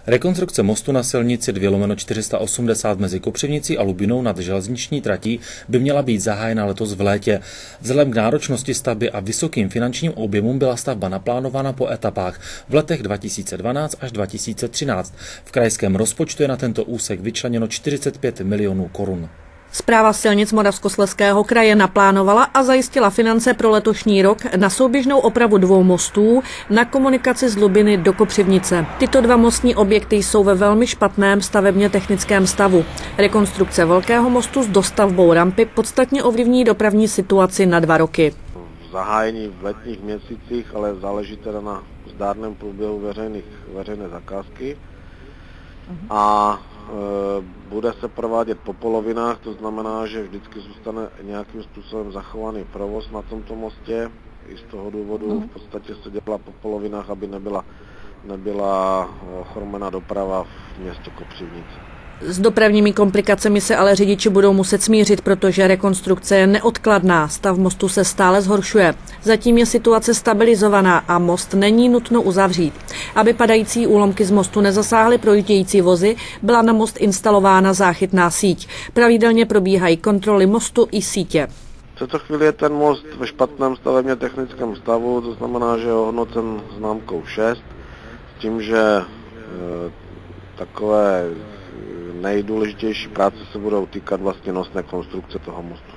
Rekonstrukce mostu na silnici 2/480 mezi Kopřivnicí a Lubinou nad železniční tratí by měla být zahájena letos v létě. Vzhledem k náročnosti stavby a vysokým finančním objemům byla stavba naplánována po etapách v letech 2012 až 2013. V krajském rozpočtu je na tento úsek vyčleněno 45 milionů korun. Správa silnic Moravskoslezského kraje naplánovala a zajistila finance pro letošní rok na souběžnou opravu 2 mostů na komunikaci z Lubiny do Kopřivnice. Tyto 2 mostní objekty jsou ve velmi špatném stavebně technickém stavu. Rekonstrukce velkého mostu s dostavbou rampy podstatně ovlivní dopravní situaci na 2 roky. Zahájení v letních měsících, ale záleží teda na zdárném průběhu veřejné zakázky. A bude se provádět po polovinách, to znamená, že vždycky zůstane nějakým způsobem zachovaný provoz na tomto mostě. I z toho důvodu v podstatě se dělá po polovinách, aby nebyla ochromena doprava v městě Kopřivnice. S dopravními komplikacemi se ale řidiči budou muset smířit, protože rekonstrukce je neodkladná. Stav mostu se stále zhoršuje. Zatím je situace stabilizovaná a most není nutno uzavřít. Aby padající úlomky z mostu nezasáhly projíždějící vozy, byla na most instalována záchytná síť. Pravidelně probíhají kontroly mostu i sítě. V této chvíli je ten most ve špatném stavebně technickém stavu, to znamená, že je ohodnocen známkou 6, s tím, že takové nejdůležitější práce se budou týkat vlastně nosné konstrukce toho mostu.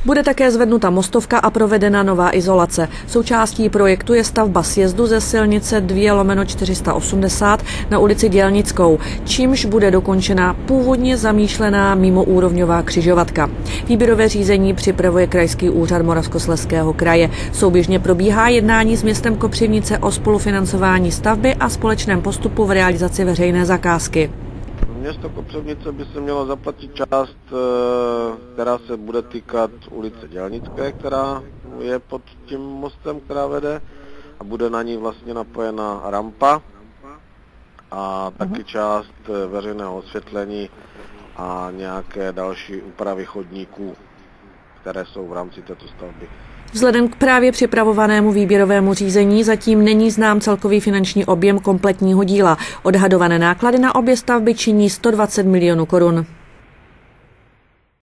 Bude také zvednuta mostovka a provedena nová izolace. Součástí projektu je stavba sjezdu ze silnice 2/480 na ulici Dělnickou, čímž bude dokončena původně zamýšlená mimoúrovňová křižovatka. Výběrové řízení připravuje Krajský úřad Moravskoslezského kraje. Souběžně probíhá jednání s městem Kopřivnice o spolufinancování stavby a společném postupu v realizaci veřejné zakázky. Město Kopřivnice by se mělo zaplatit část, která se bude týkat ulice Dělnické, která je pod tím mostem, která vede, a bude na ní vlastně napojena rampa a taky část veřejného osvětlení a nějaké další úpravy chodníků, které jsou v rámci této stavby. Vzhledem k právě připravovanému výběrovému řízení zatím není znám celkový finanční objem kompletního díla. Odhadované náklady na obě stavby činí 120 milionů korun.